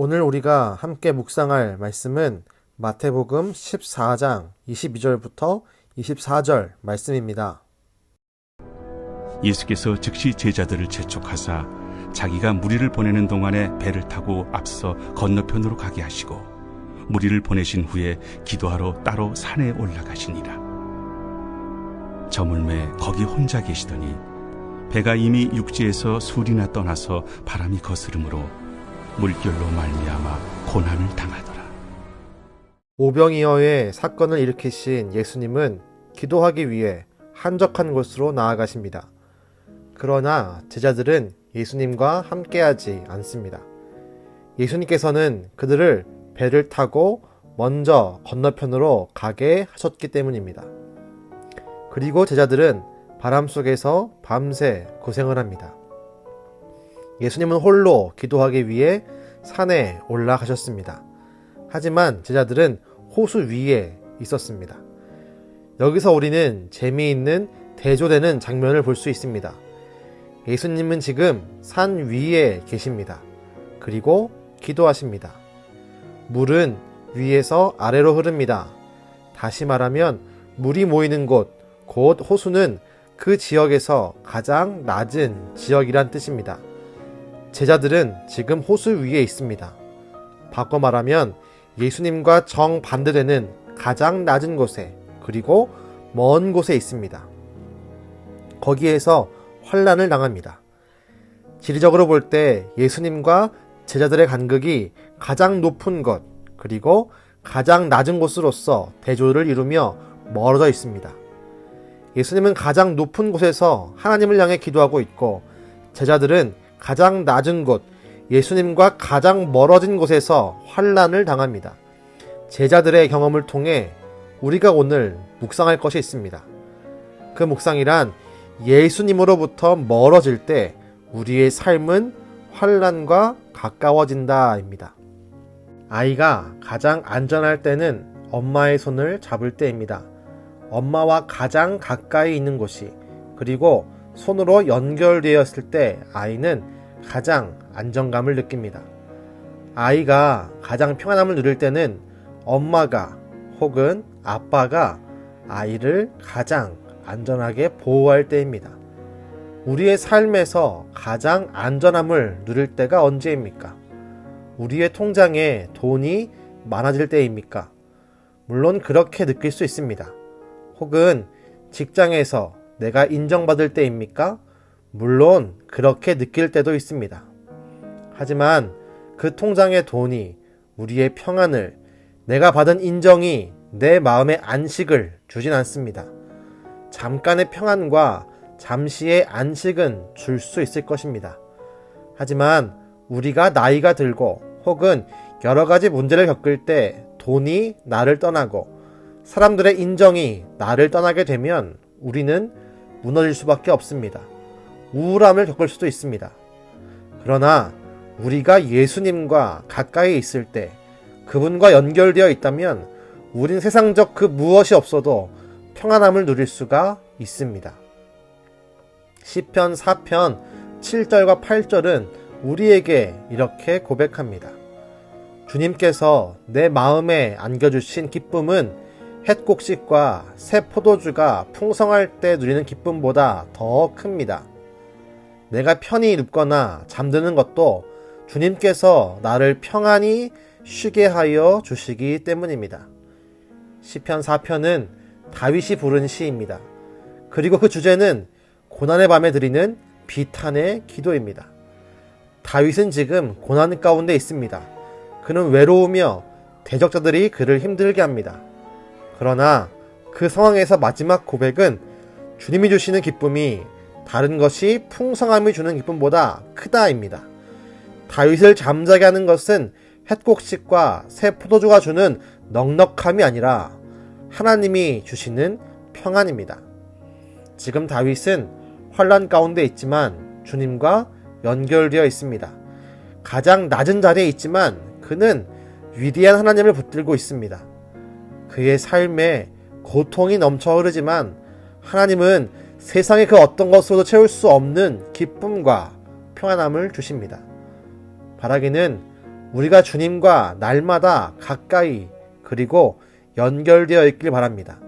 오늘 우리가 함께 묵상할 말씀은 마태복음 14장 22절부터 24절 말씀입니다. 예수께서 즉시 제자들을 재촉하사 자기가 무리를 보내는 동안에 배를 타고 앞서 건너편으로 가게 하시고 무리를 보내신 후에 기도하러 따로 산에 올라가시니라. 저물매 거기 혼자 계시더니 배가 이미 육지에서 술이나 떠나서 바람이 거스름으로 물결로 말미암아 고난을 당하더라. 오병이어의 사건을 일으키신 예수님은 기도하기 위해 한적한 곳으로 나아가십니다. 그러나 제자들은 예수님과 함께하지 않습니다. 예수님께서는 그들을 배를 타고 먼저 건너편으로 가게 하셨기 때문입니다. 그리고 제자들은 바람 속에서 밤새 고생을 합니다. 예수님은 홀로 기도하기 위해 산에 올라가셨습니다. 하지만 제자들은 호수 위에 있었습니다. 여기서 우리는 재미있는 대조되는 장면을 볼 수 있습니다. 예수님은 지금 산 위에 계십니다. 그리고 기도하십니다. 물은 위에서 아래로 흐릅니다. 다시 말하면 물이 모이는 곳, 곧 호수는 그 지역에서 가장 낮은 지역이란 뜻입니다. 제자들은 지금 호수 위에 있습니다. 바꿔 말하면 예수님과 정반대되는 가장 낮은 곳에, 그리고 먼 곳에 있습니다. 거기에서 환난을 당합니다. 지리적으로 볼 때 예수님과 제자들의 간극이 가장 높은 곳, 그리고 가장 낮은 곳으로서 대조를 이루며 멀어져 있습니다. 예수님은 가장 높은 곳에서 하나님을 향해 기도하고 있고, 제자들은 가장 낮은 곳, 예수님과 가장 멀어진 곳에서 환난을 당합니다. 제자들의 경험을 통해 우리가 오늘 묵상할 것이 있습니다. 그 묵상이란 예수님으로부터 멀어질 때 우리의 삶은 환난과 가까워진다입니다. 아이가 가장 안전할 때는 엄마의 손을 잡을 때입니다. 엄마와 가장 가까이 있는 곳이, 그리고 손으로 연결되었을 때 아이는 가장 안정감을 느낍니다. 아이가 가장 평안함을 누릴 때는 엄마가 혹은 아빠가 아이를 가장 안전하게 보호할 때입니다. 우리의 삶에서 가장 안전함을 누릴 때가 언제입니까? 우리의 통장에 돈이 많아질 때입니까? 물론 그렇게 느낄 수 있습니다. 혹은 직장에서 내가 인정받을 때입니까? 물론 그렇게 느낄 때도 있습니다. 하지만 그 통장의 돈이 우리의 평안을, 내가 받은 인정이 내 마음의 안식을 주진 않습니다. 잠깐의 평안과 잠시의 안식은 줄 수 있을 것입니다. 하지만 우리가 나이가 들고 혹은 여러 가지 문제를 겪을 때 돈이 나를 떠나고 사람들의 인정이 나를 떠나게 되면 우리는 무너질 수밖에 없습니다. 우울함을 겪을 수도 있습니다. 그러나 우리가 예수님과 가까이 있을 때, 그분과 연결되어 있다면 우린 세상적 그 무엇이 없어도 평안함을 누릴 수가 있습니다. 시편 4편 7절과 8절은 우리에게 이렇게 고백합니다. 주님께서 내 마음에 안겨주신 기쁨은 햇곡식과 새 포도주가 풍성할 때 누리는 기쁨보다 더 큽니다. 내가 편히 눕거나 잠드는 것도 주님께서 나를 평안히 쉬게 하여 주시기 때문입니다. 시편 4편은 다윗이 부른 시입니다. 그리고 그 주제는 고난의 밤에 드리는 비탄의 기도입니다. 다윗은 지금 고난 가운데 있습니다. 그는 외로우며 대적자들이 그를 힘들게 합니다. 그러나 그 상황에서 마지막 고백은 주님이 주시는 기쁨이 다른 것이 풍성함이 주는 기쁨보다 크다입니다. 다윗을 잠자게 하는 것은 햇곡식과 새 포도주가 주는 넉넉함이 아니라 하나님이 주시는 평안입니다. 지금 다윗은 환난 가운데 있지만 주님과 연결되어 있습니다. 가장 낮은 자리에 있지만 그는 위대한 하나님을 붙들고 있습니다. 그의 삶에 고통이 넘쳐 흐르지만 하나님은 세상의 그 어떤 것으로도 채울 수 없는 기쁨과 평안함을 주십니다. 바라기는 우리가 주님과 날마다 가까이 그리고 연결되어 있길 바랍니다.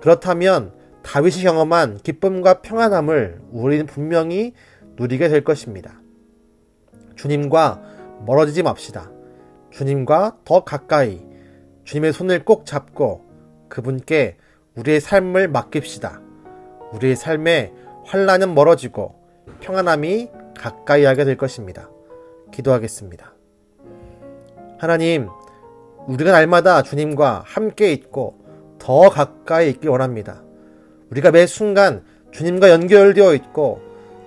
그렇다면 다윗이 경험한 기쁨과 평안함을 우리는 분명히 누리게 될 것입니다. 주님과 멀어지지 맙시다. 주님과 더 가까이 주님의 손을 꼭 잡고 그분께 우리의 삶을 맡깁시다. 우리의 삶에 환난은 멀어지고 평안함이 가까이 하게 될 것입니다. 기도하겠습니다. 하나님, 우리가 날마다 주님과 함께 있고 더 가까이 있길 원합니다. 우리가 매 순간 주님과 연결되어 있고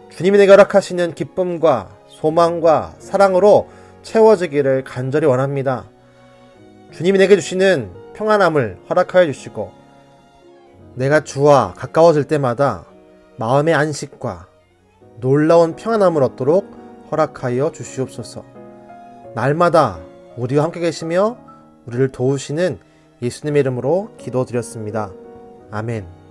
주님이 내게 허락하시는 기쁨과 소망과 사랑으로 채워지기를 간절히 원합니다. 주님이 내게 주시는 평안함을 허락하여 주시고 내가 주와 가까워질 때마다 마음의 안식과 놀라운 평안함을 얻도록 허락하여 주시옵소서. 날마다 우리와 함께 계시며 우리를 도우시는 예수님의 이름으로 기도드렸습니다. 아멘.